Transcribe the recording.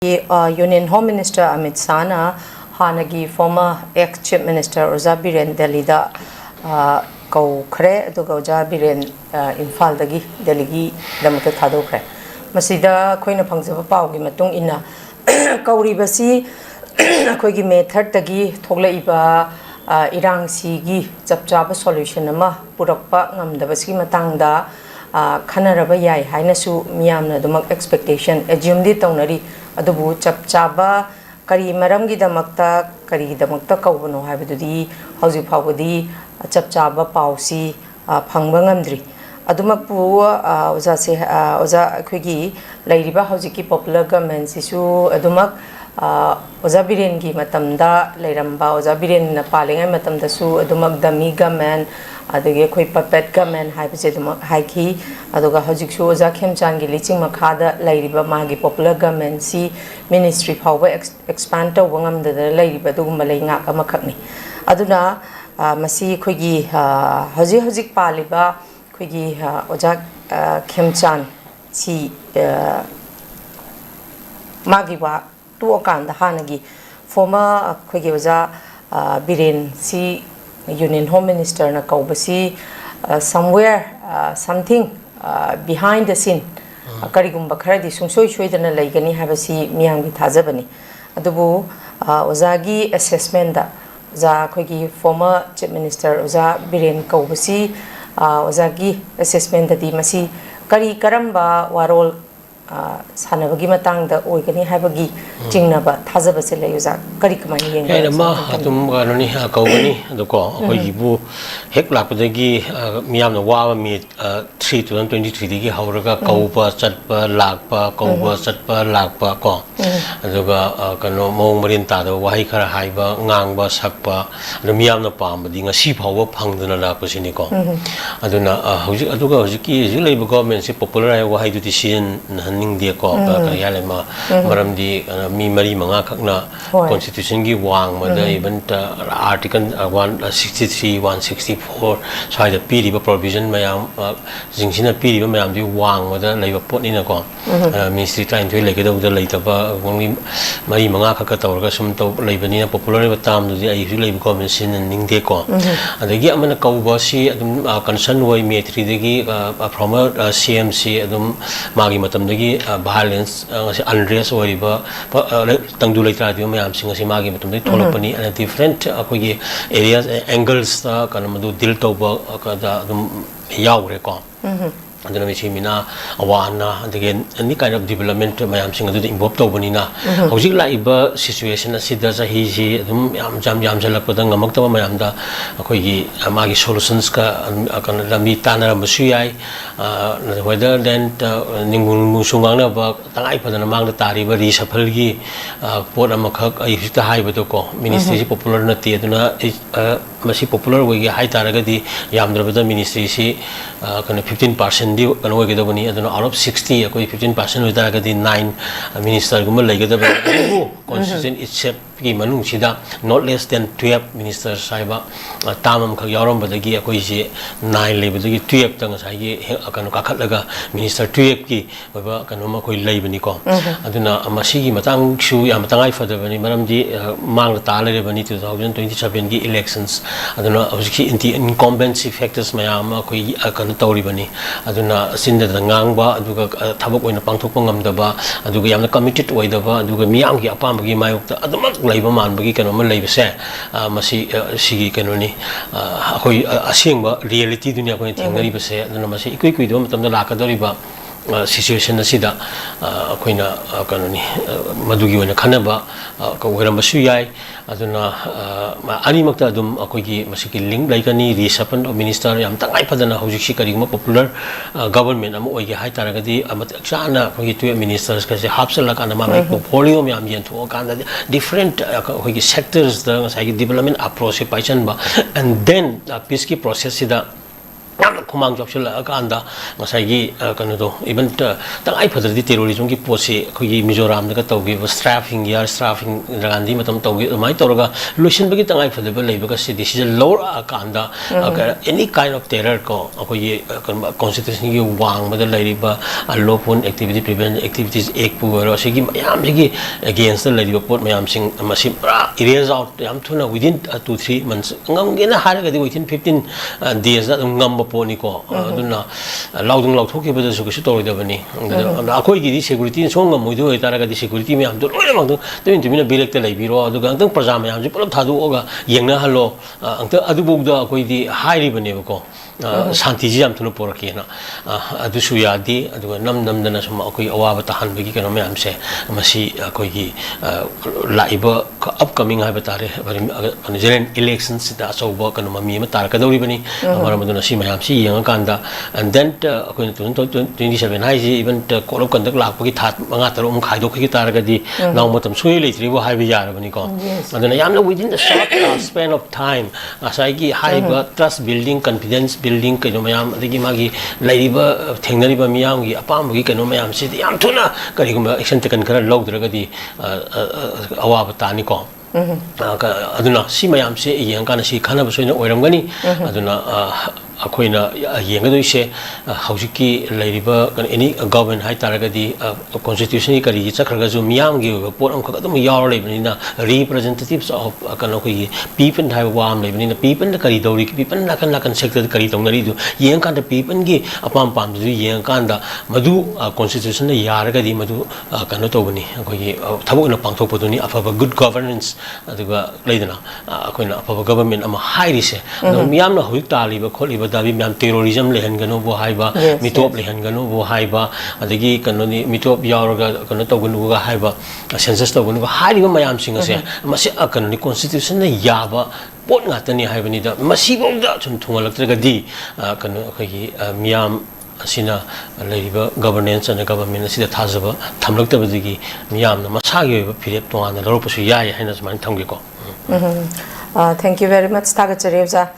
Union Home Minister Amit Sana Hanagi former ex-Chief Minister 𝐍𝐄𝐿 𝐀𝐍𝐀𝐋𝐘𝐈𝐒 Delhi da kawkhre aduga 𝐍𝐄𝐿 Imphal dagi Delhi gi damata thadokre masida khoina phangjaba pawgi matung ina kauribasi akhoigi method dagi thoglaiba irang si gi chapchaba solution ama purakpa ngamdabasi matangda khanaraba yai hainasu miyamna dumak expectation assume di tawnari adubu chapchaba kari maramgi damakta kari damakta kawbano haibadudi hauji phawdi chapchaba pausi phangba ngamdri adumakpu oza se oza khoigi lairiba haujiki popular government sisu adumak 𝐍𝐵 gi matamda leiramba 𝐍𝐵 na palingai matamda su adumak dami government adagi khoi puppet government haibase adumak haiki aduga hojik su 𝐍𝐄𝐖𝐒 gi liching makhada leiriba magi popular government si ministry phawba expand to wangam da leiriba dugumba leingak amakhakni aduna masi khoigi hojik paliba khoigi 𝐍𝐄𝐼𝐒 si magi wa to akanda hanagi former khoigi 𝐍𝐵 si Union Home Minister na kaubasi somewhere something behind the scene karigumba kharadi sungsoi soidana laigani habasi miyamgi thajabani adubu 𝐶𝐻 gi assessment da khoigi former Chief Minister 𝐍𝐵 kaubasi 𝐶𝐻 gi assessment da di masi kari karamba warol sanabagi matangda oigani haibagi jingnaba thajabase layuza kari kamani yenga ma atum ganoni kawani adoko khoi bu hek lakpadagi miyamna wa mi 2023 digi hawraga kawpa chatpa lakpa kawpa chatpa lakpa ko aduga kano mong marin ta da wahi khara haiba ngangba sakpa miyamna pambadi ngasi phawba phangduna lakpasini ko aduna hojik aduga hojiki jilaiba government se popular ai wahi du decision ning ko kaya lema maram di mi mari manga khakna constitution gi wang ma da even article 163 164 sai da piri ba provision mayam jingsina piri ba mayam di wang ma da leiba pot ni na ko ministry time thoi lege da leita ba ngi mari manga khaka tawrga sum to leibani na popular ba tam du ai hu leiba government sin ning de ko adagi amana kawba si adum concern wai me 3 dagi from CMC adum magi matam dagi violence unrest oriba tangdu leitra di mayam singa si magi matum dai tholopani and different akogi areas angles ta kanamadu dil toba kada dum yaure ko aduna mi chimina awana again any kind of development mayam singa du involve tobani na hojik laiba situation asida sa hi ji dum jam jalakpada ngamakta mayam da akogi magi solutions ka kan lami tanara masuyai whether then ningun musungang na ba tangai padana mangda tari ba reshuffle gi pot amakhak ai hita haiba to ko ministry popular na ti aduna masi popular wegi hai taraga di yamdrabada ministry si kan 15% di kan wegi da bani aduna out of 60 akoi 15% weda ga di 9 minister gum lai ga da constitution itself ki manung sida not less than 12 minister saiba tamam khak yarom badagi akoi si 9 lebadagi 12 tang sai gi kan ka khatlaga minister 12 ki ba kan ma khoi lai bani ko aduna masi gi matang su ya matangai fada bani maram di mang ta le bani 2027 gi elections aduna hojiki incumbency factors mayam khoi kan tawri bani aduna sinda ngangba aduga thabak oina pangthokpa ngamdaba aduga yamna committed oidaba aduga miyam gi apambagi mayokta adumak leiba manbagi kanoma leibase masi sigi kanoni khoi asengba reality dunia ko thengari base aduna masi ikui kui do matamda lakadoriba situation asida koina kanoni madugi oina khanaba ko weramba su yai aduna ani makta adum akogi masiki link laikani reshuffle of minister yam tangai padana hojik si karigma popular government am oigi hai taragadi amat chana akogi tu ministers ka se hapsala kana ma portfolio yam yen tho kanda different akogi sectors da sai development approach paichan ba and then peace ki process sida yamna khumang chopsila kanda ngasai kano do even tangai phadri terrorism ki posi khoi Mizoram da tawgi strafing yar strafing randi matam tawgi mai toraga luisin bagi tangai phadba leiba ka si decision lower kanda any kind of terror ko khoi constitution ki wang bada leiriba lawful activity prevent activities ek puaro sigi mayam sigi against the leiriba pot mayam sing masim erase out yam thuna within 2-3 months ngam gena haraga within 15 days da ngam poni ko aduna laudung lauthoki bada su kisu tori da bani akoi gi security song ngam muidu taraga di security me am do loi mang do temin tumina bilek te lai biro adu gang tang praja me am ji pulap thadu oga yengna halo angta adu bog da akoi di hairi bane ko shanti ji am thunu poraki na adu su yadi adu nam nam dana sum akoi awa ta han bagi kano me am se masi akoi gi laiba upcoming ha batare general elections da so ba kano mami ma tar ka dori bani amara maduna si mayam si yang kanda and then akoi 27 hai ji even code of conduct lak pagi that manga taro khai do ki tar ga di naw matam sui le tri bo hai bi yar bani ko aduna yamna within the short span of time asai gi high trust building confidence building ke no mayam adigi magi laiba thengnari ba miyam gi apam gi ke no mayam si yam thuna kari gum action taken kara log dra ga di awa batani ko aduna si mayam se yang kana si khana ba soina oiram gani aduna akoina yengadoise haujiki lairiba any government hai taragadi constitution kari chakhraga ju miyam gi pot am khadum yaw leibnina representatives of kana koi people hai wam leibnina people kari dori people nakan sector kari tongnari du yeng kan the people gi apam pam ju yeng kan da madu constitution na yaragadi madu kana tobani koi thabok na pangthok poduni afaba good governance aduga leidana akoina afaba government ama hai rise miyam na hoik taliba kholiba dabi myam terrorism lehan gano bo haiba mitop lehan gano bo haiba adagi kanoni mitop yauraga kano togunu ga haiba census togunu ga haiba mayam singa se masi kanoni constitution na yaba pot ngatani haibani da masi bongda chum thungalaktraga di kano khagi myam asina leiba governance and government asida thajaba thamlaktabadigi myam na masagi phirep tongana loropasu yai haina sman thamgi ko thank you very much tagacherevja